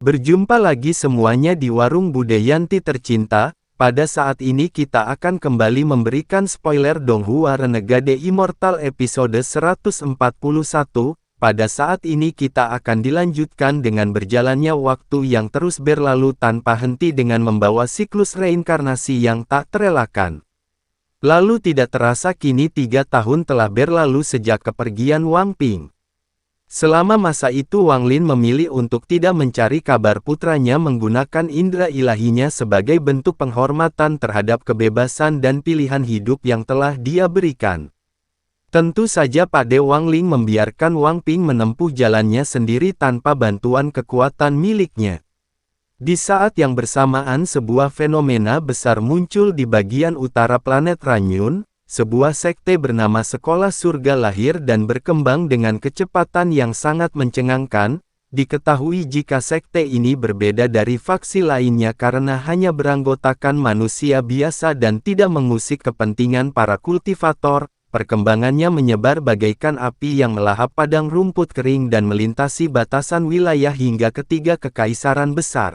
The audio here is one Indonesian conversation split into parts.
Berjumpa lagi semuanya di Warung Bude Yanti tercinta. Pada saat ini kita akan kembali memberikan spoiler Donghua Renegade Immortal episode 141. Pada saat ini kita akan dilanjutkan dengan berjalannya waktu yang terus berlalu tanpa henti dengan membawa siklus reinkarnasi yang tak terelakkan. Lalu tidak terasa kini 3 tahun telah berlalu sejak kepergian Wang Ping. Selama masa itu Wang Lin memilih untuk tidak mencari kabar putranya menggunakan indera ilahinya sebagai bentuk penghormatan terhadap kebebasan dan pilihan hidup yang telah dia berikan. Tentu saja Pakde Wang Lin membiarkan Wang Ping menempuh jalannya sendiri tanpa bantuan kekuatan miliknya. Di saat yang bersamaan sebuah fenomena besar muncul di bagian utara planet Ranyun. Sebuah sekte bernama Sekolah Surga lahir dan berkembang dengan kecepatan yang sangat mencengangkan. Diketahui jika sekte ini berbeda dari faksi lainnya karena hanya beranggotakan manusia biasa dan tidak mengusik kepentingan para kultivator. Perkembangannya menyebar bagaikan api yang melahap padang rumput kering dan melintasi batasan wilayah hingga ketiga kekaisaran besar.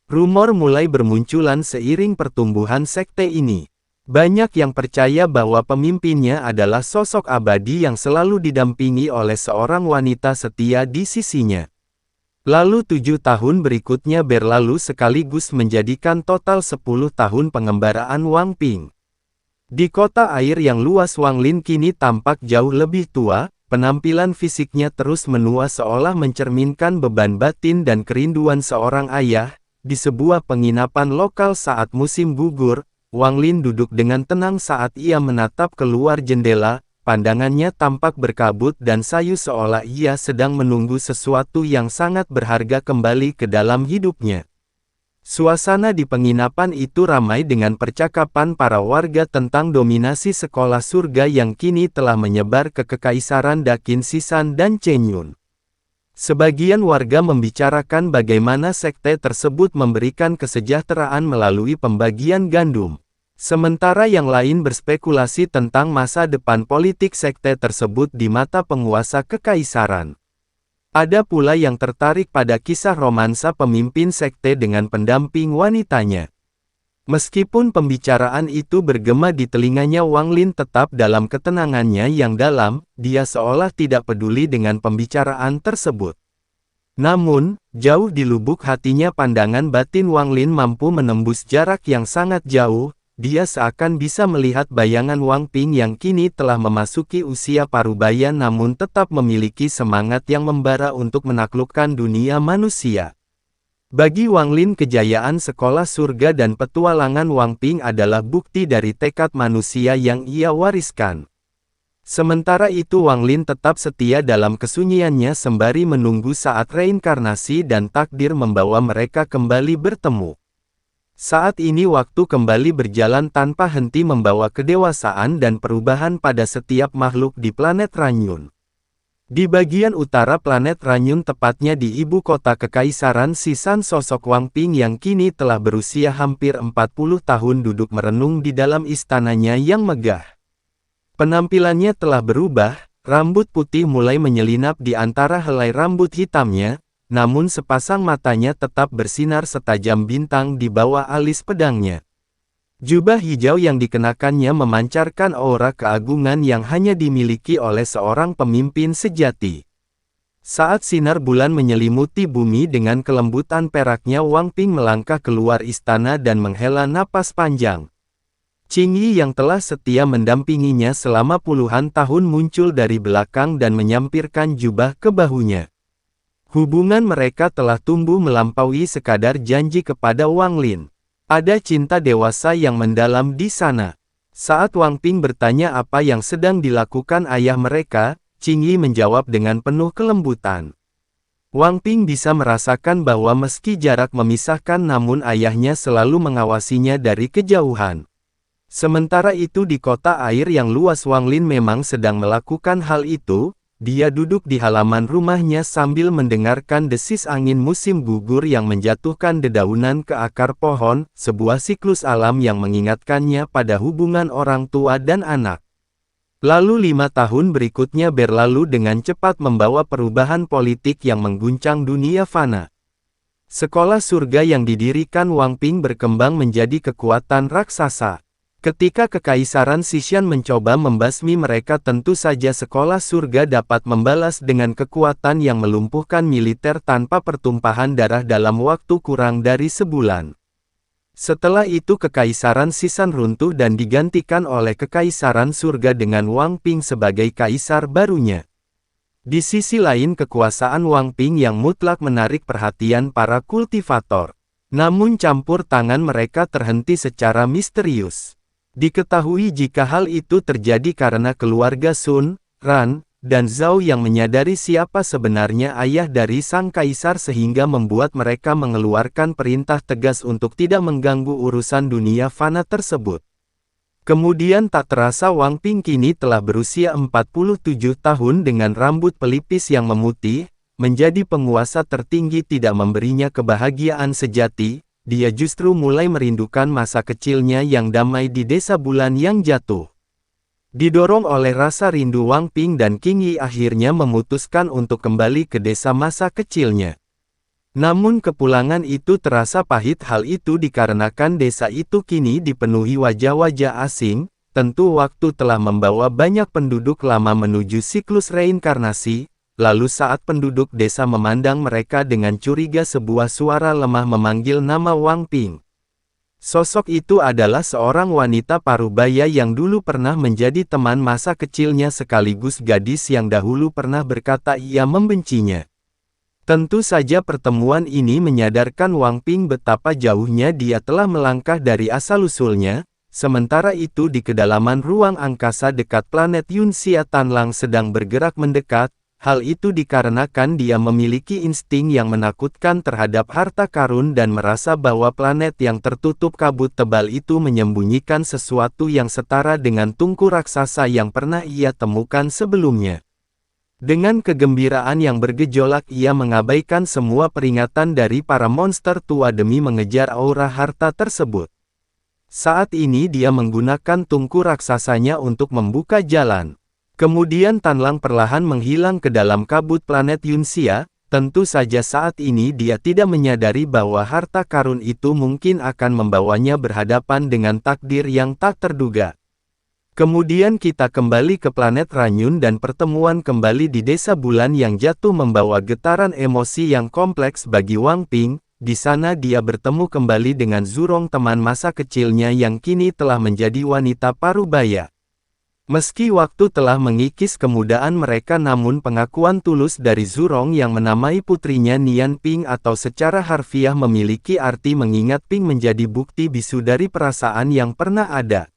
Rumor mulai bermunculan seiring pertumbuhan sekte ini. Banyak yang percaya bahwa pemimpinnya adalah sosok abadi yang selalu didampingi oleh seorang wanita setia di sisinya. Lalu 7 tahun berikutnya berlalu sekaligus menjadikan total 10 tahun pengembaraan Wang Ping. Di kota air yang luas Wang Lin kini tampak jauh lebih tua, penampilan fisiknya terus menua seolah mencerminkan beban batin dan kerinduan seorang ayah. Di sebuah penginapan lokal saat musim gugur, Wang Lin duduk dengan tenang saat ia menatap keluar jendela, pandangannya tampak berkabut dan sayu seolah ia sedang menunggu sesuatu yang sangat berharga kembali ke dalam hidupnya. Suasana di penginapan itu ramai dengan percakapan para warga tentang dominasi sekolah surga yang kini telah menyebar ke kekaisaran Dakin Sisan dan Chenyun. Sebagian warga membicarakan bagaimana sekte tersebut memberikan kesejahteraan melalui pembagian gandum. Sementara yang lain berspekulasi tentang masa depan politik sekte tersebut di mata penguasa kekaisaran. Ada pula yang tertarik pada kisah romansa pemimpin sekte dengan pendamping wanitanya. Meskipun pembicaraan itu bergema di telinganya, Wang Lin tetap dalam ketenangannya yang dalam, dia seolah tidak peduli dengan pembicaraan tersebut. Namun, jauh di lubuk hatinya pandangan batin Wang Lin mampu menembus jarak yang sangat jauh. Dia seakan bisa melihat bayangan Wang Ping yang kini telah memasuki usia parubaya namun tetap memiliki semangat yang membara untuk menaklukkan dunia manusia. Bagi Wang Lin kejayaan sekolah surga dan petualangan Wang Ping adalah bukti dari tekad manusia yang ia wariskan. Sementara itu Wang Lin tetap setia dalam kesunyiannya sembari menunggu saat reinkarnasi dan takdir membawa mereka kembali bertemu. Saat ini waktu kembali berjalan tanpa henti membawa kedewasaan dan perubahan pada setiap makhluk di planet Ranyun. Di bagian utara planet Ranyun tepatnya di ibu kota kekaisaran Sisan sosok Wang Ping yang kini telah berusia hampir 40 tahun duduk merenung di dalam istananya yang megah. Penampilannya telah berubah, rambut putih mulai menyelinap di antara helai rambut hitamnya. Namun sepasang matanya tetap bersinar setajam bintang di bawah alis pedangnya. Jubah hijau yang dikenakannya memancarkan aura keagungan yang hanya dimiliki oleh seorang pemimpin sejati. Saat sinar bulan menyelimuti bumi dengan kelembutan peraknya, Wang Ping melangkah keluar istana dan menghela napas panjang. Qing Yi yang telah setia mendampinginya selama puluhan tahun muncul dari belakang dan menyampirkan jubah ke bahunya. Hubungan mereka telah tumbuh melampaui sekadar janji kepada Wang Lin. Ada cinta dewasa yang mendalam di sana. Saat Wang Ping bertanya apa yang sedang dilakukan ayah mereka, Qing Yi menjawab dengan penuh kelembutan. Wang Ping bisa merasakan bahwa meski jarak memisahkan namun ayahnya selalu mengawasinya dari kejauhan. Sementara itu di kota air yang luas Wang Lin memang sedang melakukan hal itu. Dia duduk di halaman rumahnya sambil mendengarkan desis angin musim gugur yang menjatuhkan dedaunan ke akar pohon, sebuah siklus alam yang mengingatkannya pada hubungan orang tua dan anak. Lalu 5 tahun berikutnya berlalu dengan cepat membawa perubahan politik yang mengguncang dunia fana. Sekolah surga yang didirikan Wang Ping berkembang menjadi kekuatan raksasa. Ketika Kekaisaran Xishan mencoba membasmi mereka, tentu saja sekolah surga dapat membalas dengan kekuatan yang melumpuhkan militer tanpa pertumpahan darah dalam waktu kurang dari sebulan. Setelah itu Kekaisaran Xishan runtuh dan digantikan oleh Kekaisaran surga dengan Wang Ping sebagai kaisar barunya. Di sisi lain kekuasaan Wang Ping yang mutlak menarik perhatian para kultivator. Namun campur tangan mereka terhenti secara misterius. Diketahui jika hal itu terjadi karena keluarga Sun, Ran, dan Zhao yang menyadari siapa sebenarnya ayah dari sang kaisar sehingga membuat mereka mengeluarkan perintah tegas untuk tidak mengganggu urusan dunia fana tersebut. Kemudian tak terasa Wang Ping kini telah berusia 47 tahun dengan rambut pelipis yang memutih, menjadi penguasa tertinggi tidak memberinya kebahagiaan sejati. Dia justru mulai merindukan masa kecilnya yang damai di desa bulan yang jatuh. Didorong oleh rasa rindu, Wang Ping dan Qing Yi akhirnya memutuskan untuk kembali ke desa masa kecilnya. Namun kepulangan itu terasa pahit. Hal itu dikarenakan desa itu kini dipenuhi wajah-wajah asing. Tentu waktu telah membawa banyak penduduk lama menuju siklus reinkarnasi. Lalu saat penduduk desa memandang mereka dengan curiga, sebuah suara lemah memanggil nama Wang Ping. Sosok itu adalah seorang wanita parubaya yang dulu pernah menjadi teman masa kecilnya sekaligus gadis yang dahulu pernah berkata ia membencinya. Tentu saja pertemuan ini menyadarkan Wang Ping betapa jauhnya dia telah melangkah dari asal-usulnya. Sementara itu di kedalaman ruang angkasa dekat planet Yunxia, Tanlang sedang bergerak mendekat. Hal itu dikarenakan dia memiliki insting yang menakutkan terhadap harta karun dan merasa bahwa planet yang tertutup kabut tebal itu menyembunyikan sesuatu yang setara dengan tungku raksasa yang pernah ia temukan sebelumnya. Dengan kegembiraan yang bergejolak ia mengabaikan semua peringatan dari para monster tua demi mengejar aura harta tersebut. Saat ini dia menggunakan tungku raksasanya untuk membuka jalan. Kemudian Tanlang perlahan menghilang ke dalam kabut planet Yunxia. Tentu saja saat ini dia tidak menyadari bahwa harta karun itu mungkin akan membawanya berhadapan dengan takdir yang tak terduga. Kemudian kita kembali ke planet Ranyun dan pertemuan kembali di desa bulan yang jatuh membawa getaran emosi yang kompleks bagi Wang Ping. Di sana dia bertemu kembali dengan Zurong, teman masa kecilnya yang kini telah menjadi wanita parubaya. Meski waktu telah mengikis kemudaan mereka, namun pengakuan tulus dari Zurong yang menamai putrinya Nian Ping atau secara harfiah memiliki arti mengingat Ping menjadi bukti bisu dari perasaan yang pernah ada.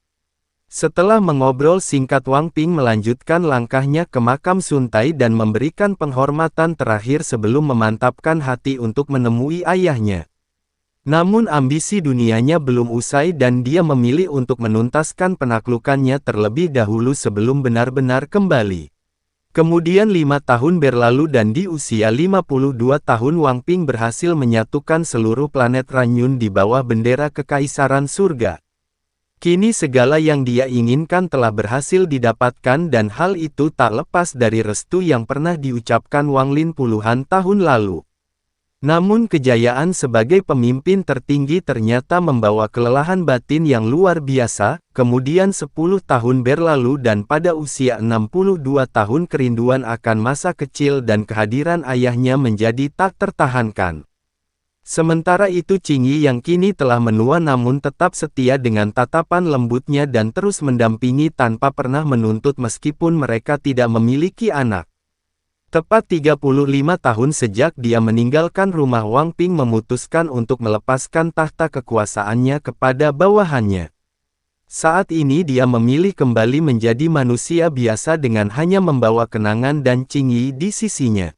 Setelah mengobrol singkat, Wang Ping melanjutkan langkahnya ke makam Suntai dan memberikan penghormatan terakhir sebelum memantapkan hati untuk menemui ayahnya. Namun ambisi dunianya belum usai dan dia memilih untuk menuntaskan penaklukannya terlebih dahulu sebelum benar-benar kembali. Kemudian 5 tahun berlalu dan di usia 52 tahun Wang Ping berhasil menyatukan seluruh planet Ranyun di bawah bendera Kekaisaran Surga. Kini segala yang dia inginkan telah berhasil didapatkan dan hal itu tak lepas dari restu yang pernah diucapkan Wang Lin puluhan tahun lalu. Namun kejayaan sebagai pemimpin tertinggi ternyata membawa kelelahan batin yang luar biasa. Kemudian 10 tahun berlalu dan pada usia 62 tahun kerinduan akan masa kecil dan kehadiran ayahnya menjadi tak tertahankan. Sementara itu Qing Yi yang kini telah menua namun tetap setia dengan tatapan lembutnya dan terus mendampingi tanpa pernah menuntut meskipun mereka tidak memiliki anak. Tepat 35 tahun sejak dia meninggalkan rumah, Wang Ping memutuskan untuk melepaskan tahta kekuasaannya kepada bawahannya. Saat ini dia memilih kembali menjadi manusia biasa dengan hanya membawa kenangan dan Qing Yi di sisinya.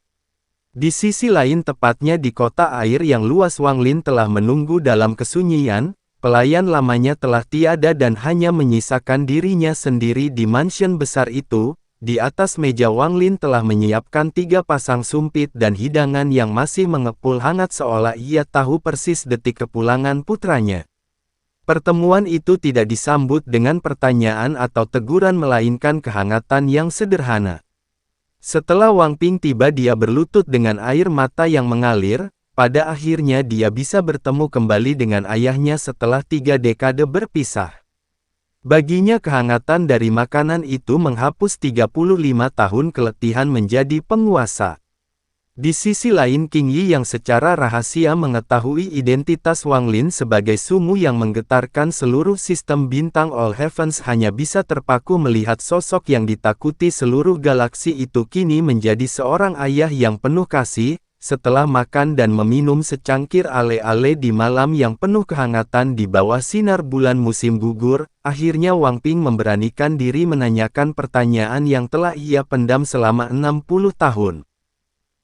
Di sisi lain, tepatnya di kota air yang luas, Wang Lin telah menunggu dalam kesunyian. Pelayan lamanya telah tiada dan hanya menyisakan dirinya sendiri di mansion besar itu. Di atas meja Wang Lin telah menyiapkan 3 pasang sumpit dan hidangan yang masih mengepul hangat seolah ia tahu persis detik kepulangan putranya. Pertemuan itu tidak disambut dengan pertanyaan atau teguran melainkan kehangatan yang sederhana. Setelah Wang Ping tiba dia berlutut dengan air mata yang mengalir. pada akhirnya dia bisa bertemu kembali dengan ayahnya setelah 3 dekade berpisah. Baginya kehangatan dari makanan itu menghapus 35 tahun keletihan menjadi penguasa. Di sisi lain King Yi yang secara rahasia mengetahui identitas Wang Lin sebagai sumu yang menggetarkan seluruh sistem bintang All Heavens hanya bisa terpaku melihat sosok yang ditakuti seluruh galaksi itu kini menjadi seorang ayah yang penuh kasih. Setelah makan dan meminum secangkir ale-ale di malam yang penuh kehangatan di bawah sinar bulan musim gugur, akhirnya Wang Ping memberanikan diri menanyakan pertanyaan yang telah ia pendam selama 60 tahun.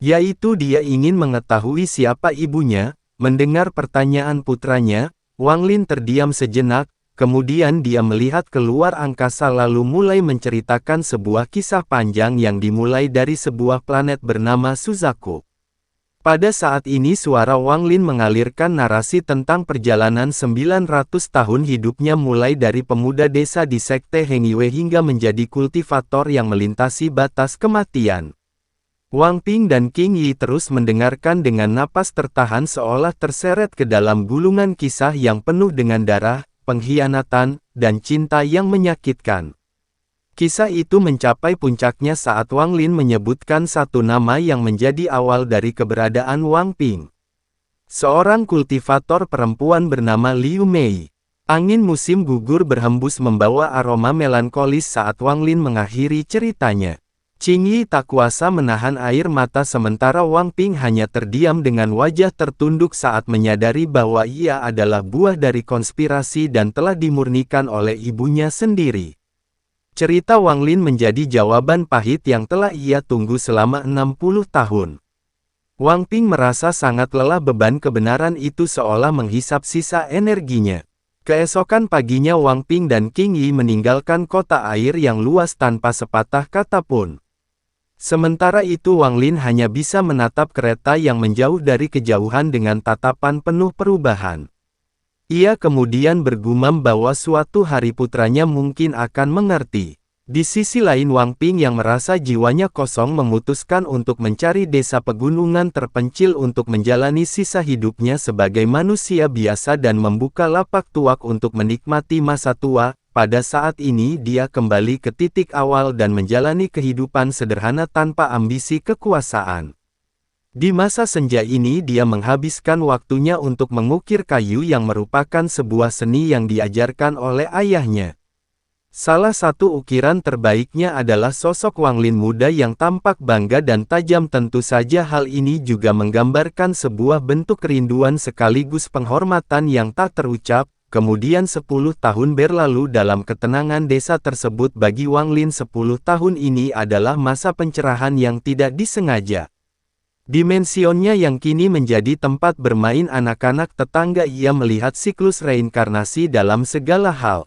Yaitu dia ingin mengetahui siapa ibunya. Mendengar pertanyaan putranya, Wang Lin terdiam sejenak, kemudian dia melihat keluar angkasa lalu mulai menceritakan sebuah kisah panjang yang dimulai dari sebuah planet bernama Suzaku. Pada saat ini suara Wang Lin mengalirkan narasi tentang perjalanan 900 tahun hidupnya mulai dari pemuda desa di sekte Hengyue hingga menjadi kultivator yang melintasi batas kematian. Wang Ping dan King Yi terus mendengarkan dengan napas tertahan seolah terseret ke dalam gulungan kisah yang penuh dengan darah, pengkhianatan, dan cinta yang menyakitkan. Kisah itu mencapai puncaknya saat Wang Lin menyebutkan satu nama yang menjadi awal dari keberadaan Wang Ping. Seorang kultivator perempuan bernama Liu Mei. Angin musim gugur berhembus membawa aroma melankolis saat Wang Lin mengakhiri ceritanya. King Yi tak kuasa menahan air mata sementara Wang Ping hanya terdiam dengan wajah tertunduk saat menyadari bahwa ia adalah buah dari konspirasi dan telah dimurnikan oleh ibunya sendiri. Cerita Wang Lin menjadi jawaban pahit yang telah ia tunggu selama 60 tahun. Wang Ping merasa sangat lelah beban kebenaran itu seolah menghisap sisa energinya. Keesokan paginya Wang Ping dan King Yi meninggalkan kota air yang luas tanpa sepatah kata pun. Sementara itu Wang Lin hanya bisa menatap kereta yang menjauh dari kejauhan dengan tatapan penuh perubahan. Ia kemudian bergumam bahwa suatu hari putranya mungkin akan mengerti. Di sisi lain Wang Ping yang merasa jiwanya kosong memutuskan untuk mencari desa pegunungan terpencil untuk menjalani sisa hidupnya sebagai manusia biasa dan membuka lapak tuak untuk menikmati masa tua. Pada saat ini dia kembali ke titik awal dan menjalani kehidupan sederhana tanpa ambisi kekuasaan. Di masa senja ini dia menghabiskan waktunya untuk mengukir kayu yang merupakan sebuah seni yang diajarkan oleh ayahnya. Salah satu ukiran terbaiknya adalah sosok Wang Lin muda yang tampak bangga dan tajam. Tentu saja hal ini juga menggambarkan sebuah bentuk kerinduan sekaligus penghormatan yang tak terucap. Kemudian 10 tahun berlalu dalam ketenangan desa tersebut. Bagi Wang Lin 10 tahun ini adalah masa pencerahan yang tidak disengaja. Dimensionnya yang kini menjadi tempat bermain anak-anak tetangga, ia melihat siklus reinkarnasi dalam segala hal.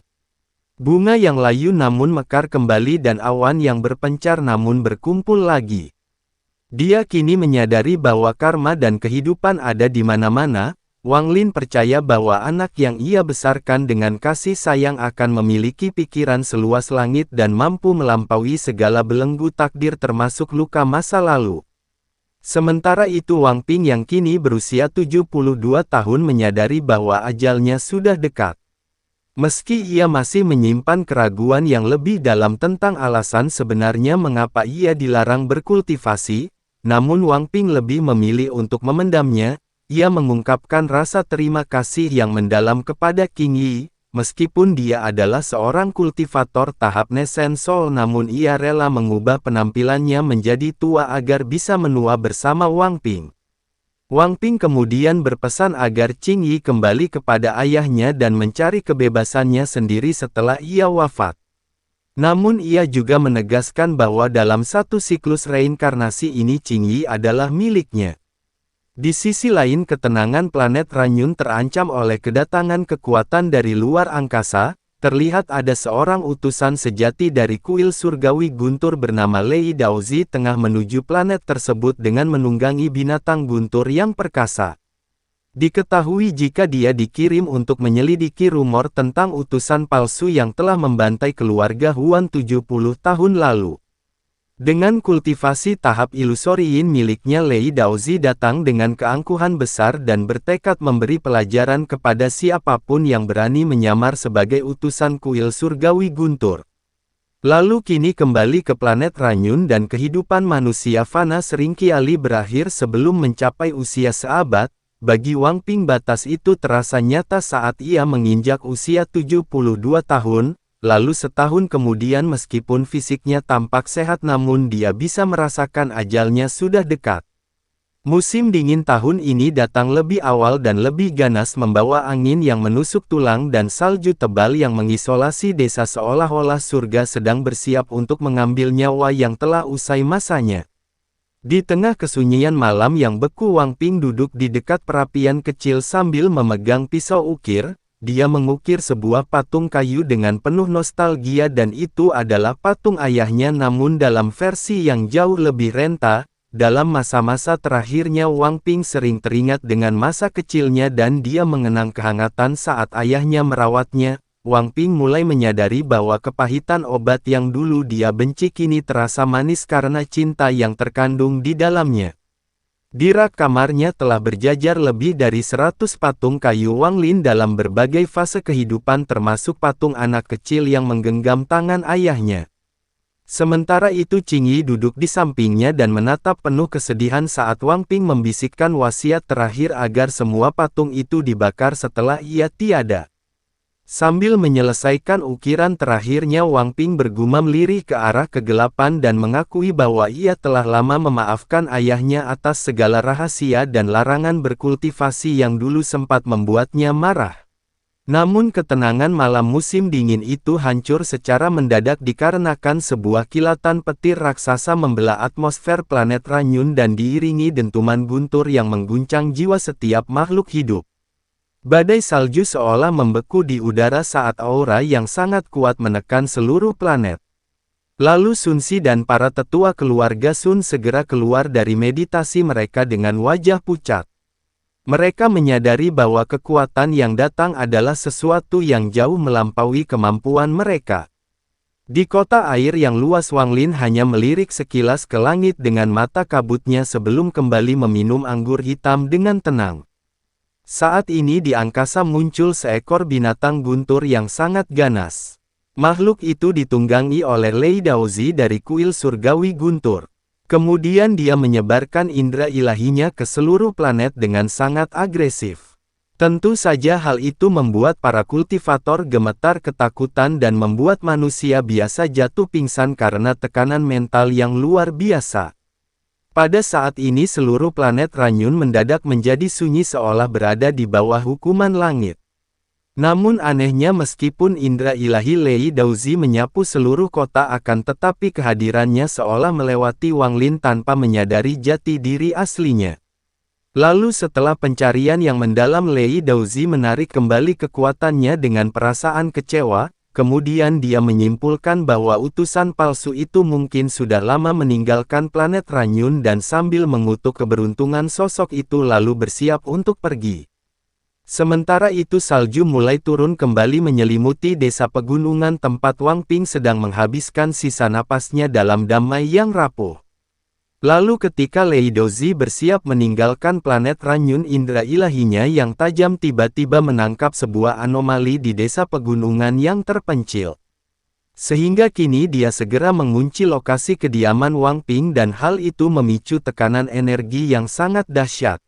Bunga yang layu namun mekar kembali dan awan yang berpencar namun berkumpul lagi. Dia kini menyadari bahwa karma dan kehidupan ada di mana-mana. Wang Lin percaya bahwa anak yang ia besarkan dengan kasih sayang akan memiliki pikiran seluas langit dan mampu melampaui segala belenggu takdir termasuk luka masa lalu. Sementara itu Wang Ping yang kini berusia 72 tahun menyadari bahwa ajalnya sudah dekat. Meski ia masih menyimpan keraguan yang lebih dalam tentang alasan sebenarnya mengapa ia dilarang berkultivasi, namun Wang Ping lebih memilih untuk memendamnya. Ia mengungkapkan rasa terima kasih yang mendalam kepada King Yi. Meskipun dia adalah seorang kultivator tahap Nesen Soul namun ia rela mengubah penampilannya menjadi tua agar bisa menua bersama Wang Ping. Wang Ping kemudian berpesan agar King Yi kembali kepada ayahnya dan mencari kebebasannya sendiri setelah ia wafat. Namun ia juga menegaskan bahwa dalam satu siklus reinkarnasi ini King Yi adalah miliknya. Di sisi lain ketenangan planet Ranyun terancam oleh kedatangan kekuatan dari luar angkasa. Terlihat ada seorang utusan sejati dari kuil surgawi guntur bernama Lei Daozi tengah menuju planet tersebut dengan menunggangi binatang guntur yang perkasa. Diketahui jika dia dikirim untuk menyelidiki rumor tentang utusan palsu yang telah membantai keluarga Huan 70 tahun lalu. Dengan kultivasi tahap ilusoriin miliknya, Lei Daozi datang dengan keangkuhan besar dan bertekad memberi pelajaran kepada siapapun yang berani menyamar sebagai utusan kuil surgawi guntur. Lalu kini kembali ke planet Ranyun dan kehidupan manusia fana seringkali berakhir sebelum mencapai usia seabad. Bagi Wang Ping batas itu terasa nyata saat ia menginjak usia 72 tahun. Lalu setahun kemudian meskipun fisiknya tampak sehat namun dia bisa merasakan ajalnya sudah dekat. Musim dingin tahun ini datang lebih awal dan lebih ganas membawa angin yang menusuk tulang dan salju tebal yang mengisolasi desa seolah-olah surga sedang bersiap untuk mengambil nyawa yang telah usai masanya. Di tengah kesunyian malam yang beku, Wang Ping duduk di dekat perapian kecil sambil memegang pisau ukir. Dia mengukir sebuah patung kayu dengan penuh nostalgia dan itu adalah patung ayahnya namun dalam versi yang jauh lebih renta. Dalam masa-masa terakhirnya Wang Ping sering teringat dengan masa kecilnya dan dia mengenang kehangatan saat ayahnya merawatnya. Wang Ping mulai menyadari bahwa kepahitan obat yang dulu dia benci kini terasa manis karena cinta yang terkandung di dalamnya. Di rak kamarnya telah berjajar lebih dari 100 patung kayu Wang Lin dalam berbagai fase kehidupan termasuk patung anak kecil yang menggenggam tangan ayahnya. Sementara itu Qing Yi duduk di sampingnya dan menatap penuh kesedihan saat Wang Ping membisikkan wasiat terakhir agar semua patung itu dibakar setelah ia tiada. Sambil menyelesaikan ukiran terakhirnya Wang Ping bergumam lirih ke arah kegelapan dan mengakui bahwa ia telah lama memaafkan ayahnya atas segala rahasia dan larangan berkultivasi yang dulu sempat membuatnya marah. Namun ketenangan malam musim dingin itu hancur secara mendadak dikarenakan sebuah kilatan petir raksasa membelah atmosfer planet Ranyun dan diiringi dentuman guntur yang mengguncang jiwa setiap makhluk hidup. Badai salju seolah membeku di udara saat aura yang sangat kuat menekan seluruh planet. Lalu Sun Si dan para tetua keluarga Sun segera keluar dari meditasi mereka dengan wajah pucat. Mereka menyadari bahwa kekuatan yang datang adalah sesuatu yang jauh melampaui kemampuan mereka. Di kota air yang luas Wang Lin hanya melirik sekilas ke langit dengan mata kabutnya sebelum kembali meminum anggur hitam dengan tenang. Saat ini di angkasa muncul seekor binatang guntur yang sangat ganas. Makhluk itu ditunggangi oleh Lei Daozi dari kuil surgawi guntur. Kemudian dia menyebarkan indera ilahinya ke seluruh planet dengan sangat agresif. Tentu saja hal itu membuat para kultivator gemetar ketakutan dan membuat manusia biasa jatuh pingsan karena tekanan mental yang luar biasa. Pada saat ini seluruh planet Ranyun mendadak menjadi sunyi seolah berada di bawah hukuman langit. Namun anehnya meskipun indera ilahi Lei Daozi menyapu seluruh kota akan tetapi kehadirannya seolah melewati Wang Lin tanpa menyadari jati diri aslinya. Lalu setelah pencarian yang mendalam Lei Daozi menarik kembali kekuatannya dengan perasaan kecewa. Kemudian dia menyimpulkan bahwa utusan palsu itu mungkin sudah lama meninggalkan planet Ranyun dan sambil mengutuk keberuntungan sosok itu lalu bersiap untuk pergi. Sementara itu salju mulai turun kembali menyelimuti desa pegunungan tempat Wang Ping sedang menghabiskan sisa napasnya dalam damai yang rapuh. Lalu ketika Lei Daozi bersiap meninggalkan planet Ranyun indera ilahinya yang tajam tiba-tiba menangkap sebuah anomali di desa pegunungan yang terpencil. Sehingga kini dia segera mengunci lokasi kediaman Wang Ping dan hal itu memicu tekanan energi yang sangat dahsyat.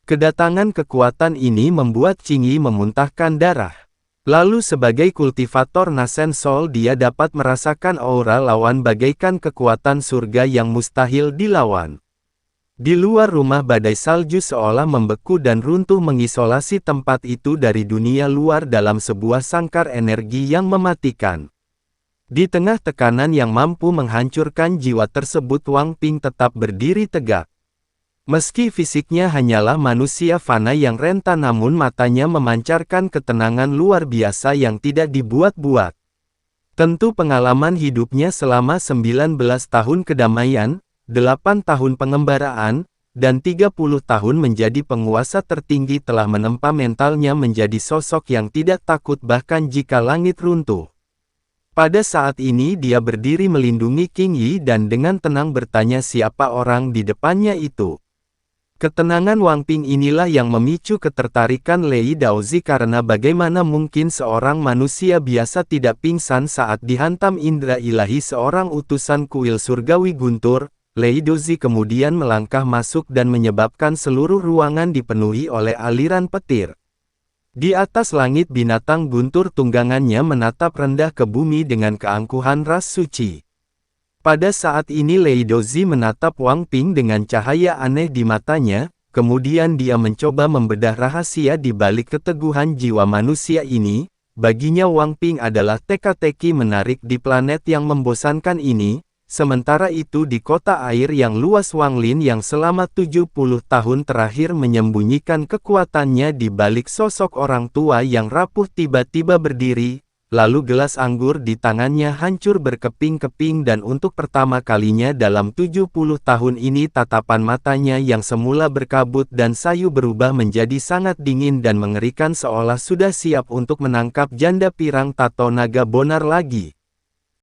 Kedatangan kekuatan ini membuat Qing Yi memuntahkan darah. Lalu sebagai kultivator Nasen Soul dia dapat merasakan aura lawan bagaikan kekuatan surga yang mustahil dilawan. Di luar rumah badai salju seolah membeku dan runtuh mengisolasi tempat itu dari dunia luar dalam sebuah sangkar energi yang mematikan. Di tengah tekanan yang mampu menghancurkan jiwa tersebut Wang Ping tetap berdiri tegak. Meski fisiknya hanyalah manusia fana yang renta namun matanya memancarkan ketenangan luar biasa yang tidak dibuat-buat. Tentu pengalaman hidupnya selama 19 tahun kedamaian, 8 tahun pengembaraan, dan 30 tahun menjadi penguasa tertinggi telah menempa mentalnya menjadi sosok yang tidak takut bahkan jika langit runtuh. Pada saat ini dia berdiri melindungi King Yi dan dengan tenang bertanya siapa orang di depannya itu. Ketenangan Wang Ping inilah yang memicu ketertarikan Lei Daozi karena bagaimana mungkin seorang manusia biasa tidak pingsan saat dihantam indera ilahi seorang utusan kuil surgawi guntur. Lei Daozi kemudian melangkah masuk dan menyebabkan seluruh ruangan dipenuhi oleh aliran petir. Di atas langit binatang guntur tunggangannya menatap rendah ke bumi dengan keangkuhan ras suci. Pada saat ini Lei Daozi menatap Wang Ping dengan cahaya aneh di matanya, kemudian dia mencoba membedah rahasia di balik keteguhan jiwa manusia ini. Baginya Wang Ping adalah teka-teki menarik di planet yang membosankan ini. Sementara itu di kota air yang luas Wanglin yang selama 70 tahun terakhir menyembunyikan kekuatannya di balik sosok orang tua yang rapuh tiba-tiba berdiri, lalu gelas anggur di tangannya hancur berkeping-keping dan untuk pertama kalinya dalam 70 tahun ini tatapan matanya yang semula berkabut dan sayu berubah menjadi sangat dingin dan mengerikan seolah sudah siap untuk menangkap janda pirang tato naga bonar lagi.